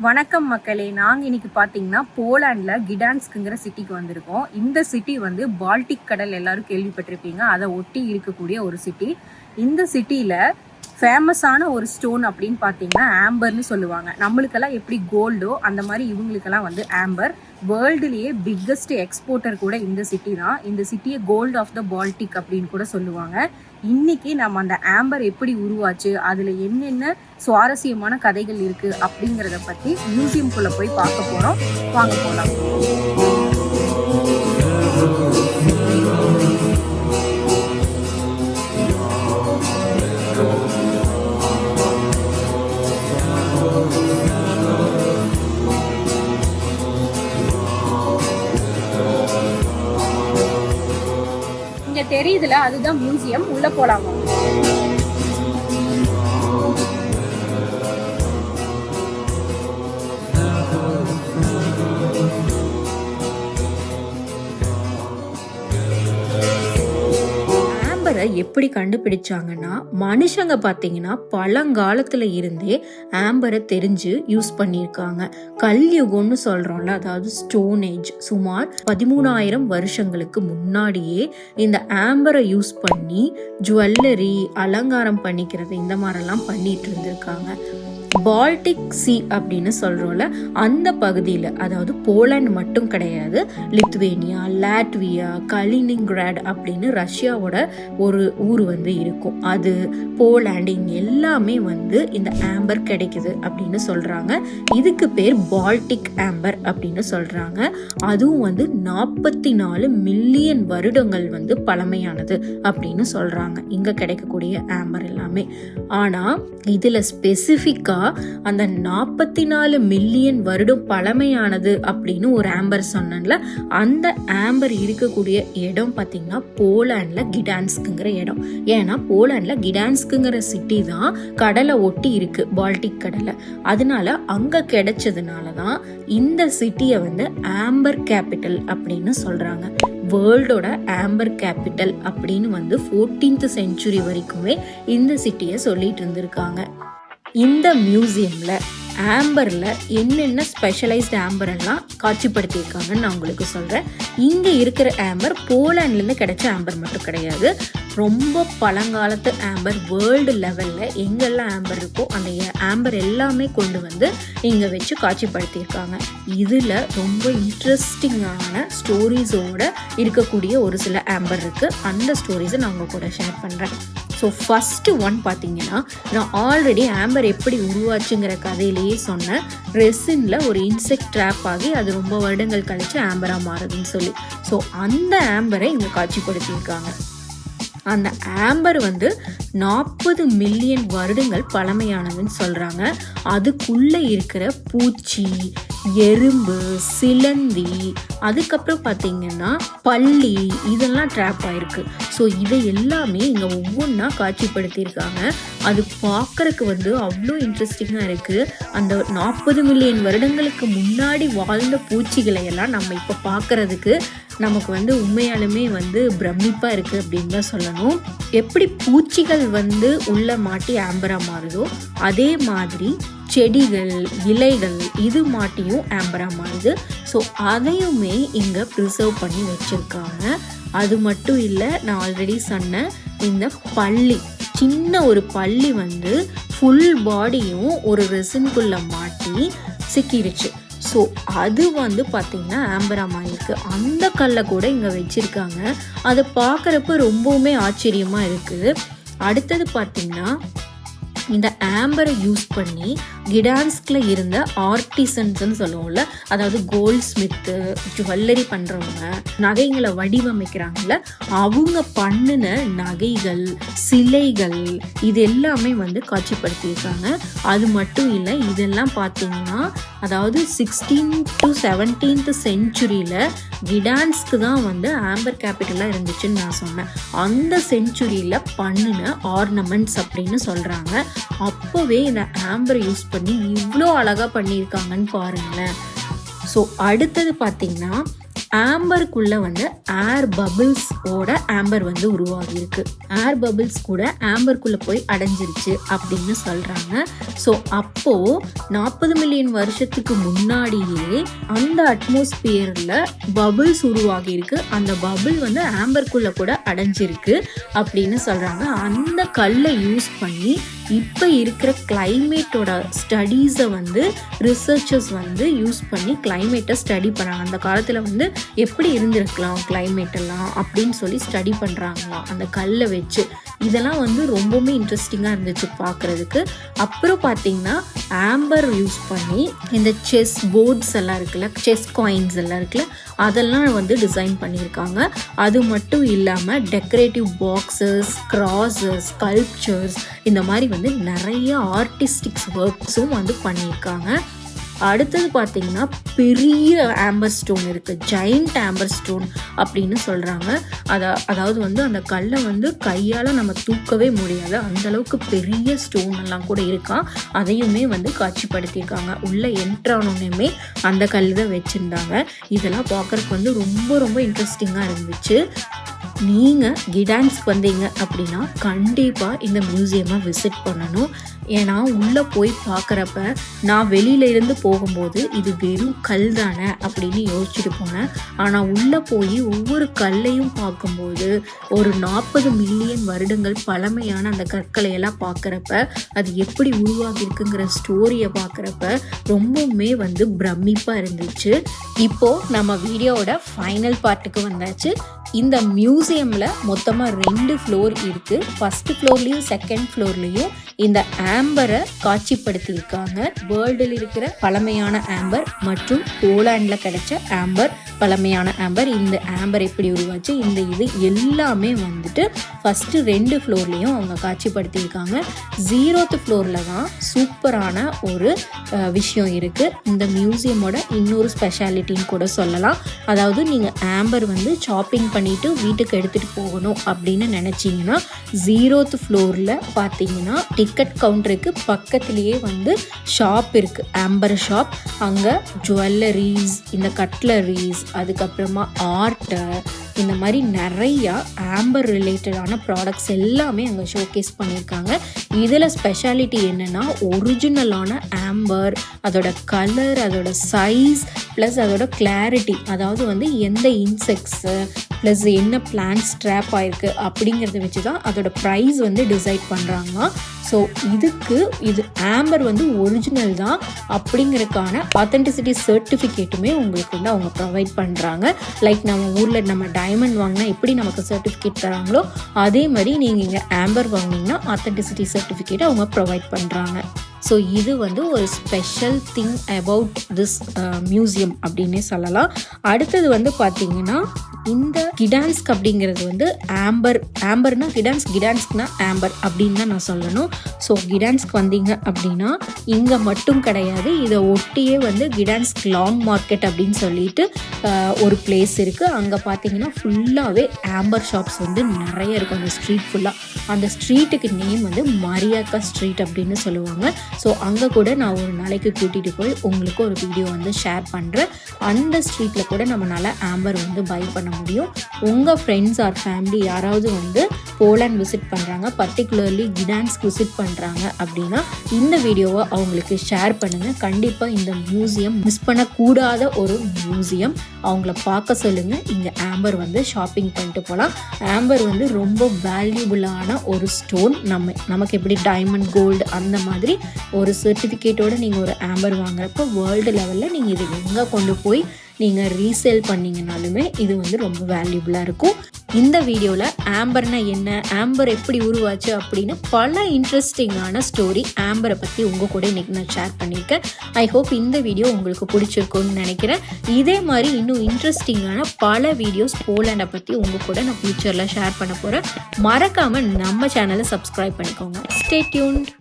வணக்கம் மக்களே, நாங்கள் இன்னைக்கு பார்த்தீங்கன்னா போலாண்டில் கிடான்ஸ்க்குங்கிற சிட்டிக்கு வந்திருக்கோம். இந்த சிட்டி வந்து பால்டிக் கடல் எல்லாரும் கேள்விப்பட்டிருப்பீங்க, அதை ஒட்டி இருக்கக்கூடிய ஒரு சிட்டி. இந்த சிட்டியில் ஃபேமஸான ஒரு ஸ்டோன் அப்படின்னு பார்த்தீங்கன்னா ஆம்பர்னு சொல்லுவாங்க. நம்மளுக்கெல்லாம் எப்படி கோல்டோ அந்த மாதிரி இவங்களுக்கெல்லாம் வந்து ஆம்பர். வேர்ல்டுலேயே பிக்கஸ்ட் எக்ஸ்போர்ட்டர் கூட இந்த சிட்டி தான். இந்த சிட்டியை கோல்டு ஆஃப் த பால்டிக் அப்படின்னு கூட சொல்லுவாங்க. இன்னைக்கு நம்ம அந்த ஆம்பர் எப்படி உருவாச்சு, அதில் என்னென்ன சுவாரஸ்யமான கதைகள் இருக்குது அப்படிங்கிறத பற்றி மியூசியம்குள்ளே போய் பார்க்க போகிறோம். வாங்க போகலாம். இங்க தெரியுதுல, அதுதான் மியூசியம். உள்ள போலாமா? எப்படி கண்டுபிடிச்சாங்கன்னா, மனுஷங்க பார்த்தீங்கன்னா பழங்காலத்துல இருந்தே ஆம்பரை தெரிஞ்சு யூஸ் பண்ணியிருக்காங்க. கல்யுகம்னு சொல்றோம்ல, அதாவது ஸ்டோன் ஏஜ், சுமார் 13,000 வருஷங்களுக்கு முன்னாடியே இந்த ஆம்பரை யூஸ் பண்ணி ஜுவல்லரி, அலங்காரம் பண்ணிக்கிறது இந்த மாதிரிலாம் பண்ணிட்டு இருந்திருக்காங்க. பால்டிக் சி அப்படின்னு சொல்றோம்ல, அந்த பகுதியில், அதாவது போலாண்ட் மட்டும் கிடையாது, லித்வேனியா, லாட்வியா, கலினின்கிராட் அப்படின்னு ரஷ்யாவோட ஒரு ஊர் வந்து இருக்கும். அது போலாண்ட், இங்க எல்லாமே வந்து இந்த ஆம்பர் கிடைக்குது அப்படின்னு சொல்றாங்க. இதுக்கு பேர் பால்டிக் ஆம்பர் அப்படின்னு சொல்றாங்க. அதுவும் வந்து 44 மில்லியன் வருடங்கள் வந்து பழமையானது அப்படின்னு சொல்றாங்க இங்க கிடைக்கக்கூடிய ஆம்பர் எல்லாமே. ஆனா இதுல ஸ்பெசிஃபிக்கா அந்த 44 மில்லியன் வருடம் பழமையானது அப்படின்னு ஒரு ஆம்பர் சொன்னேன்ல, அந்த ஆம்பர் இருக்கக்கூடிய இடம் பார்த்தீங்கன்னா போலாண்ட்ல கிடான்ஸ்க்குங்கிற இடம். ஏன்னா போலாண்ட்ல கிடான்ஸ்க்குங்கிற சிட்டி தான் கடலை ஒட்டி இருக்கு, பால்டிக் கடலை. அதனால அங்க கிடைச்சதுனால தான் இந்த சிட்டியை வந்து ஆம்பர் கேபிட்டல் அப்படின்னு சொல்றாங்க. வேர்ல்டோட ஆம்பர் கேபிட்டல் அப்படின்னு வந்து 14th செஞ்சுரி வரைக்குமே இந்த சிட்டியை சொல்லிட்டு இருந்திருக்காங்க. இந்த மியூசியம்ல ஆம்பர்ல என்னென்ன ஸ்பெஷலைஸ்டு ஆம்பர் எல்லாம் காட்சிப்படுத்தியிருக்காங்கன்னு நான் உங்களுக்கு சொல்றேன். இங்க இருக்கிற ஆம்பர் போலாண்ட்லேருந்து கிடைச்ச ஆம்பர் மட்டும் கிடையாது, ரொம்ப பழங்காலத்து ஆம்பர். வேர்ல்டு லெவல்ல எங்கெல்லாம் ஆம்பர் இருக்கோ அந்த ஆம்பர் எல்லாமே கொண்டு வந்து இங்க வச்சு காட்சிப்படுத்தியிருக்காங்க. இதுல ரொம்ப இன்ட்ரெஸ்டிங்கான ஸ்டோரிஸோட இருக்கக்கூடிய ஒரு சில ஆம்பர் இருக்கு. அந்த ஸ்டோரிஸை நான் உங்க கூட ஷேர் பண்றேன். ஸோ ஃபஸ்ட்டு ஒன் பார்த்தீங்கன்னா, நான் ஆல்ரெடி ஆம்பர் எப்படி உருவாச்சுங்கிற கதையிலேயே சொன்னேன். ரெசினில் ஒரு இன்செக்ட் ட்ராப் ஆகி அது ரொம்ப வருடங்கள் கழிச்சு ஆம்பராக மாறுதுன்னு சொல்லி. ஸோ அந்த ஆம்பரை இங்கே காட்சிப்படுத்தியிருக்காங்க. அந்த ஆம்பர் வந்து 40 மில்லியன் வருடங்கள் பழமையானதுன்னு சொல்கிறாங்க. அதுக்குள்ளே இருக்கிற பூச்சி, எறும்பு, சிலந்தி, அதுக்கப்புறம் பார்த்தீங்கன்னா பல்லி, இதெல்லாம் ட்ராப் ஆயிருக்கு. ஸோ இதை எல்லாமே இங்கே ஒவ்வொன்றா காட்சிப்படுத்தியிருக்காங்க. அது பார்க்கறதுக்கு வந்து அவ்வளோ இன்ட்ரெஸ்டிங்காக இருக்குது. அந்த 40 மில்லியன் வருடங்களுக்கு முன்னாடி வாழ்ந்த பூச்சிகளை எல்லாம் நம்ம இப்போ பார்க்கறதுக்கு நமக்கு வந்து உண்மையாலுமே வந்து பிரமிப்பாக இருக்குது அப்படின்னு தான் சொல்லணும். எப்படி பூச்சிகள் வந்து உள்ள மாட்டி ஆம்பரா மாறுதோ, அதே மாதிரி செடிகள், இலைகள் இது மாட்டியும் ஆம்பரா மாறுது. ஸோ அதையுமே இங்கே ப்ரிசர்வ் பண்ணி வச்சுருக்காங்க. அது மட்டும் இல்லை, நான் ஆல்ரெடி சொன்ன இந்த பல்லி, சின்ன ஒரு பல்லி வந்து ஃபுல் பாடியும் ஒரு ரெசின்குள்ளே மாட்டி சிக்கிருச்சு. ஸோ அது வந்து பார்த்திங்கன்னா ஆம்பராமா இருக்குது. அந்த கல்லை கூட இங்கே வச்சுருக்காங்க. அதை பார்க்குறப்ப ரொம்பவுமே ஆச்சரியமாக இருக்குது. அடுத்தது பார்த்திங்கன்னா, இந்த ஆம்பரை யூஸ் பண்ணி கிடான்ஸ்கில் இருந்த ஆர்டிசன்ஸ்ன்னு சொல்லுவோம்ல, அதாவது கோல்ட் ஸ்மித்து, ஜுவல்லரி பண்ணுறவங்க, நகைங்களை வடிவமைக்கிறாங்கல்ல, அவங்க பண்ணின நகைகள், சிலைகள் இது எல்லாமே வந்து காட்சிப்படுத்தியிருக்காங்க. அது மட்டும் இல்லை, இதெல்லாம் பார்த்தீங்கன்னா அதாவது 16th to 17th செஞ்சுரியில் கிடான்ஸ்க்கு தான் வந்து ஆம்பர் கேபிட்டலாக இருந்துச்சுன்னு நான் சொன்னேன். அந்த செஞ்சுரியில் பண்ணின ஆர்னமெண்ட்ஸ் அப்படின்னு சொல்கிறாங்க. அப்போவே இந்த ஆம்பரை யூஸ் பண்ணி இவ்வளோ அழகாக பண்ணியிருக்காங்கன்னு பாருங்களேன். ஸோ அடுத்தது பார்த்திங்கன்னா, ஆம்பருக்குள்ள வந்து ஏர் பபிள்ஸ் ஓட ஆம்பர் வந்து உருவாகி இருக்கு. ஏர் பபிள்ஸ் கூட ஆம்பருக்குள்ள போய் அடைஞ்சிருச்சு அப்படின்னு சொல்றாங்க. ஸோ அப்போ 40 மில்லியன் வருஷத்துக்கு முன்னாடியே அந்த அட்மாஸ்பியர்ல பபிள்ஸ் உருவாகி இருக்கு. அந்த பபிள் வந்து ஆம்பருக்குள்ள கூட அடைஞ்சிருக்கு அப்படின்னு சொல்றாங்க. அந்த கல்லை யூஸ் பண்ணி இப்போ இருக்கிற கிளைமேட்டோட ஸ்டடீஸை வந்து ரிசர்ச்சர்ஸ் வந்து யூஸ் பண்ணி கிளைமேட்டை ஸ்டடி பண்ணுறாங்க. அந்த காலத்தில் வந்து எப்படி இருந்திருக்கலாம் கிளைமேட்டெல்லாம் அப்படின்னு சொல்லி ஸ்டடி பண்ணுறாங்களாம் அந்த கல்லை வச்சு. இதெல்லாம் வந்து ரொம்பவுமே இன்ட்ரெஸ்டிங்காக இருந்துச்சு பார்க்குறதுக்கு. அப்புறம் பார்த்தீங்கன்னா ஆம்பர் யூஸ் பண்ணி இந்த செஸ் போர்ட்ஸ் எல்லாம் இருக்குல்ல, செஸ் காயின்ஸ் எல்லாம் இருக்குல்ல, அதெல்லாம் வந்து டிசைன் பண்ணியிருக்காங்க. அது மட்டும் இல்லாமல் டெக்கரேட்டிவ் பாக்ஸஸ், கிராஸஸ், ஸ்கல்ப்சர்ஸ், இந்த மாதிரி வந்து நிறைய ஆர்டிஸ்டிக்ஸ் ஒர்க்ஸும் வந்து பண்ணியிருக்காங்க. அடுத்தது பார்த்தீங்கன்னா பெரிய ஆம்பர் ஸ்டோன் இருக்குது, ஜெயண்ட் ஆம்பர் ஸ்டோன் அப்படின்னு சொல்கிறாங்க. அதாவது வந்து அந்த கல்லை வந்து கையால் நம்ம தூக்கவே முடியாது, அந்தளவுக்கு பெரிய ஸ்டோன் எல்லாம் கூட இருக்கா. அதையுமே வந்து காட்சிப்படுத்தியிருக்காங்க. உள்ளே என்ட்ரானோனையுமே அந்த கல் தான் வச்சுருந்தாங்க. இதெல்லாம் பார்க்குறதுக்கு வந்து ரொம்ப ரொம்ப இன்ட்ரெஸ்டிங்காக இருந்துச்சு. நீங்கள் கிடான்ஸ்க்கு வந்தீங்க அப்படின்னா கண்டிப்பாக இந்த மியூசியமை விசிட் பண்ணணும். ஏன்னா உள்ளே போய் பார்க்குறப்ப நான் வெளியில இருந்து போகும்போது இது வெறும் கல் தானே அப்படின்னு யோசிச்சுட்டு போனேன். ஆனால் உள்ளே போய் ஒவ்வொரு கல்லையும் பார்க்கும்போது ஒரு 40 மில்லியன் வருடங்கள் பழமையான அந்த கற்களையெல்லாம் பார்க்குறப்ப அது எப்படி உருவாகிருக்குங்கிற ஸ்டோரியை பார்க்குறப்ப ரொம்பவுமே வந்து பிரமிப்பாக இருந்துச்சு. இப்போது நம்ம வீடியோவோட ஃபைனல் பார்ட்டுக்கு வந்தாச்சு. இந்த மியூசியமில் மொத்தமாக 2 ஃப்ளோர் இருக்குது. ஃபஸ்ட்டு ஃப்ளோர்லேயும் செகண்ட் ஃப்ளோர்லேயும் இந்த ஆம்பரை காட்சிப்படுத்தியிருக்காங்க. வேர்ல்டில் இருக்கிற பழமையான ஆம்பர் மற்றும் போலாண்டில் கிடைச்ச ஆம்பர், பழமையான ஆம்பர், இந்த ஆம்பர் எப்படி உருவாச்சு, இந்த இது எல்லாமே வந்துட்டு ஃபஸ்ட்டு 2 ஃப்ளோர்லேயும் அவங்க காட்சிப்படுத்தியிருக்காங்க. 0th ஃப்ளோரில் தான் சூப்பரான ஒரு விஷயம் இருக்குது. இந்த மியூசியமோட இன்னொரு ஸ்பெஷாலிட்டின்னு கூட சொல்லலாம். அதாவது நீங்கள் ஆம்பர் வந்து ஷாப்பிங் பண்ணிவிட்டு வீட்டுக்கு எடுத்துகிட்டு போகணும் அப்படின்னு நினச்சிங்கன்னா 0th ஃப்ளோரில் பார்த்தீங்கன்னா டிக்கெட் கவுண்டருக்கு பக்கத்துலேயே வந்து ஷாப் இருக்குது, ஆம்பர் ஷாப். அங்கே ஜுவல்லரிஸ், இந்த கட்லரிஸ், அதுக்கப்புறமா ஆர்ட்டு, இந்த மாதிரி நிறையா ஆம்பர் ரிலேட்டடான ப்ராடக்ட்ஸ் எல்லாமே அங்கே ஷோகேஸ் பண்ணியிருக்காங்க. இதில் ஸ்பெஷாலிட்டி என்னென்னா ஒரிஜினலான ஆம்பர், அதோட கலர், அதோட சைஸ், ப்ளஸ் அதோட கிளாரிட்டி, அதாவது வந்து எந்த இன்செக்ட்ஸு ப்ளஸ் என்ன பிளான்ஸ் ட்ராப் ஆகிருக்கு அப்படிங்கிறத வச்சு தான் அதோட ப்ரைஸ் வந்து டிசைட் பண்ணுறாங்களாம். ஸோ இது ஆம்பர் வந்து ஒரிஜினல் தான் அப்படிங்கிறதுக்கான ஆத்தென்டிசிட்டி சர்டிஃபிகேட்டுமே உங்களுக்கு வந்து அவங்க ப்ரொவைட் பண்ணுறாங்க. லைக் நம்ம ஊரில் நம்ம டைமண்ட் வாங்கினா எப்படி நமக்கு சர்டிஃபிகேட் தராங்களோ அதே மாதிரி நீங்கள் இங்கே ஆம்பர் வாங்கினீங்கன்னா ஆத்தென்டிசிட்டி சர்டிஃபிகேட் அவங்க ப்ரொவைட் பண்ணுறாங்க. ஸோ இது வந்து ஒரு special thing about this museum அப்படின்னே சொல்லலாம். அடுத்தது வந்து பார்த்தீங்கன்னா இந்த கிடான்ஸ்க் அப்படிங்கிறது வந்து ஆம்பர்னா கிடான்ஸ்க்னா ஆம்பர் அப்படின்னு தான் நான் சொல்லணும். ஸோ கிடான்ஸ்க் வந்தீங்க அப்படின்னா இங்கே மட்டும் கிடையாது, இதை ஒட்டியே வந்து கிடான்ஸ்க் லாங் மார்க்கெட் அப்படின்னு சொல்லிட்டு ஒரு பிளேஸ் இருக்குது. அங்கே பார்த்தீங்கன்னா ஃபுல்லாகவே ஆம்பர் ஷாப்ஸ் வந்து நிறைய இருக்கும். அந்த ஸ்ட்ரீட் ஃபுல்லாக, அந்த ஸ்ட்ரீட்டுக்கு நேம் வந்து மரியாக்கா ஸ்ட்ரீட் அப்படின்னு சொல்லுவாங்க. ஸோ அங்கே கூட நான் ஒரு நாளைக்கு கூட்டிகிட்டு போய் உங்களுக்கு ஒரு வீடியோ வந்து ஷேர் பண்ணுறேன். அந்த ஸ்ட்ரீட்டில் கூட நம்மளால் ஆம்பர் வந்து பை பண்ண முடியும். உங்கள் ஃப்ரெண்ட்ஸ் ஆர் ஃபேமிலி யாராவது வந்து போலாண்ட் விசிட் பண்ணுறாங்க, பர்டிகுலர்லி கிடான்ஸ்க் விசிட் பண்ணுறாங்க அப்படின்னா இந்த வீடியோவை அவங்களுக்கு ஷேர் பண்ணுங்கள். கண்டிப்பாக இந்த மியூசியம் மிஸ் பண்ணக்கூடாத ஒரு மியூசியம், அவங்கள பார்க்க சொல்லுங்கள். இங்கே ஆம்பர் வந்து ஷாப்பிங் பண்ணிட்டு போகலாம். ஆம்பர் வந்து ரொம்ப வேல்யூபுளான ஒரு ஸ்டோன். நமக்கு எப்படி டைமண்ட், கோல்டு அந்த மாதிரி ஒரு சர்டிஃபிகேட்டோடு நீங்கள் ஒரு ஆம்பர் வாங்குறப்போ வேர்ல்டு லெவலில் நீங்கள் இதை எங்கே கொண்டு போய் நீங்கள் ரீசேல் பண்ணிங்கனாலுமே இது வந்து ரொம்ப வேல்யூபுளாக இருக்கும். இந்த வீடியோவில் ஆம்பர்னா என்ன, ஆம்பர் எப்படி உருவாச்சு அப்படின்னு பல இன்ட்ரெஸ்டிங்கான ஸ்டோரி ஆம்பரை பற்றி உங்கள் கூட இன்றைக்கி நான் ஷேர் பண்ணியிருக்கேன். ஐ ஹோப் இந்த வீடியோ உங்களுக்கு பிடிச்சிருக்கும்னு நினைக்கிறேன். இதே மாதிரி இன்னும் இன்ட்ரெஸ்டிங்கான பல வீடியோஸ் போலாண்டை பற்றி உங்கள் கூட நான் ஃபியூச்சரில் ஷேர் பண்ண போகிறேன். மறக்காமல் நம்ம சேனலை சப்ஸ்கிரைப் பண்ணிக்கோங்க. Stay tuned.